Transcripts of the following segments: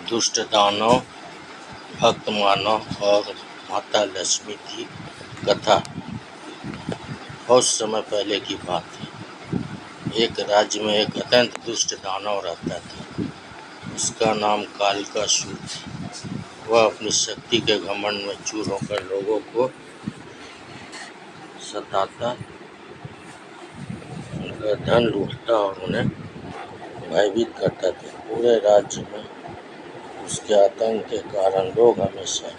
दुष्ट दानव, भक्त मानव और माता लक्ष्मी की कथा। बहुत समय पहले की बात है। एक राज्य में एक अत्यंत दुष्ट दानव रहता था। उसका नाम कालकासुर था। वह अपनी शक्ति के घमंड में चूर होकर लोगों को सताता, उनका धन लूटता और उन्हें भयभीत करता था। पूरे राज्य में उसके आतंक के कारण लोग हमेशा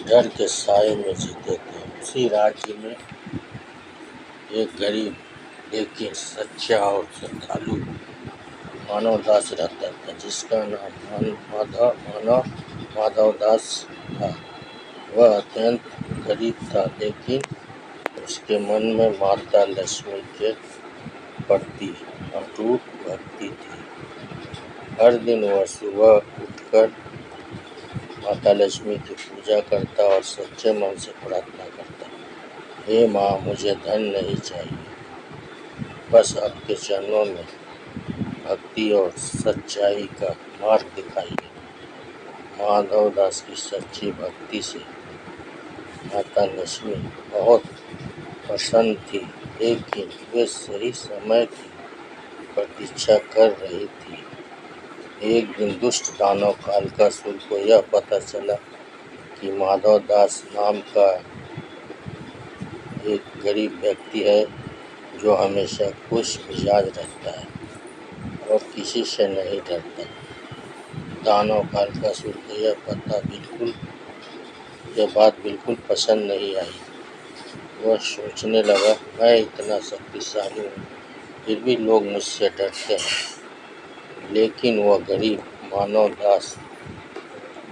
डर के साए में जीते थे। उसी राज्य में एक गरीब लेकिन सच्चा और श्रद्धालु मानवदास रहता था, जिसका नाम माधवदास था। वह अत्यंत गरीब था, लेकिन उसके मन में माता लक्ष्मी के प्रति अटूट भक्ति थी। हर दिन वह सुबह उठकर माता लक्ष्मी की पूजा करता और सच्चे मन से प्रार्थना करता, हे माँ, मुझे धन नहीं चाहिए, बस आपके चरणों में भक्ति और सच्चाई का मार्ग दिखाइए। माधवदास की सच्ची भक्ति से माता लक्ष्मी बहुत प्रसन्न थी, लेकिन वे सही समय की प्रतीक्षा कर रही थी। एक दिन दुष्ट दानव कालकासुर को यह पता चला कि माधवदास नाम का एक गरीब व्यक्ति है जो हमेशा खुश मिजाज रहता है और किसी से नहीं डरता। दानव कालकासुर को यह बात बिल्कुल पसंद नहीं आई। वह सोचने लगा, मैं इतना शक्तिशाली हूँ, फिर भी लोग मुझसे डरते हैं, लेकिन वह गरीब मानवदास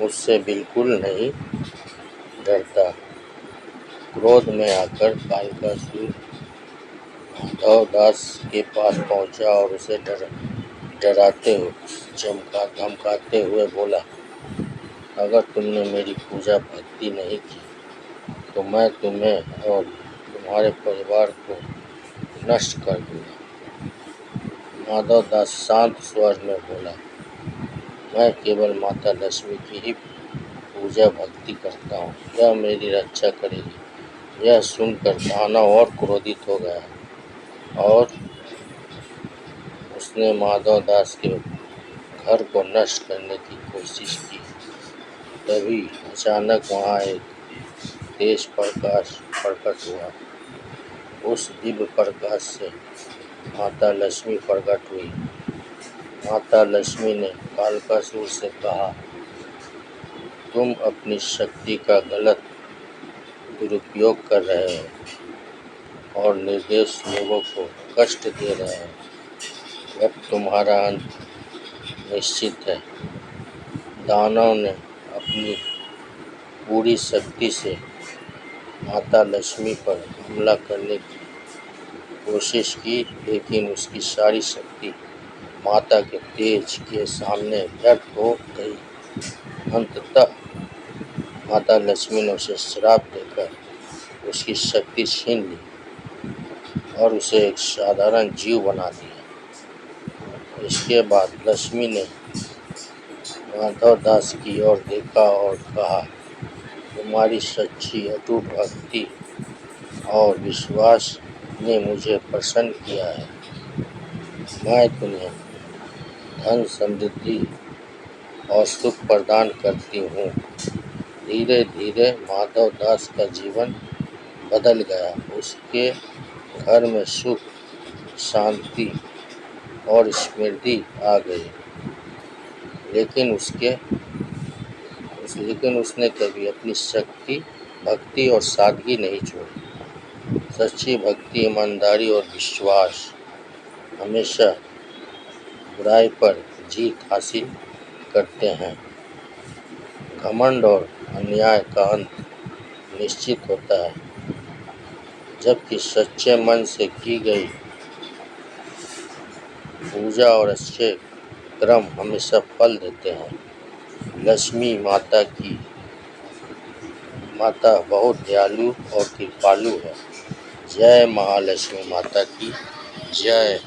मुझसे बिल्कुल नहीं डरता। क्रोध में आकर कालकासुर माधवदास के पास पहुंचा और उसे डराते हुए, धमकाते हुए बोला, अगर तुमने मेरी पूजा भक्ति नहीं की तो मैं तुम्हें और तुम्हारे परिवार को नष्ट कर दूंगा। माधवदास शांत स्वर में बोला, मैं केवल माता लक्ष्मी की ही पूजा भक्ति करता हूँ, यह मेरी रक्षा करेगी। यह सुनकर दानव और क्रोधित हो गया और उसने माधवदास के घर को नष्ट करने की कोशिश की। तभी अचानक वहाँ एक तेज प्रकाश प्रकट हुआ। उस दिव्य प्रकाश से माता लक्ष्मी प्रकट हुई। माता लक्ष्मी ने कालकासुर से कहा, तुम अपनी शक्ति का गलत दुरुपयोग कर रहे हो और निर्दोष लोगों को कष्ट दे रहे हो। अब तुम्हारा अंत निश्चित है। दानव ने अपनी पूरी शक्ति से माता लक्ष्मी पर हमला करने की कोशिश की, लेकिन उसकी सारी शक्ति माता के तेज के सामने व्यर्थ हो गई। अंततः माता लक्ष्मी ने उसे श्राप देकर उसकी शक्ति छीन ली और उसे एक साधारण जीव बना दिया। इसके बाद लक्ष्मी ने माधवदास की ओर देखा और कहा, तुम्हारी सच्ची अटूट भक्ति और विश्वास ने मुझे प्रसन्न किया है। मैं तुम्हें धन, समृद्धि और सुख प्रदान करती हूँ। धीरे धीरे माधवदास का जीवन बदल गया। उसके घर में सुख, शांति और समृद्धि आ गई, लेकिन उसने कभी अपनी शक्ति, भक्ति और सादगी नहीं छोड़ी। सच्ची भक्ति, ईमानदारी और विश्वास हमेशा बुराई पर जीत हासिल करते हैं। घमंड और अन्याय का अंत निश्चित होता है, जबकि सच्चे मन से की गई पूजा और अच्छे कर्म हमेशा फल देते हैं। लक्ष्मी माता बहुत दयालु और कृपालु है। जय महालक्ष्मी माता की जय।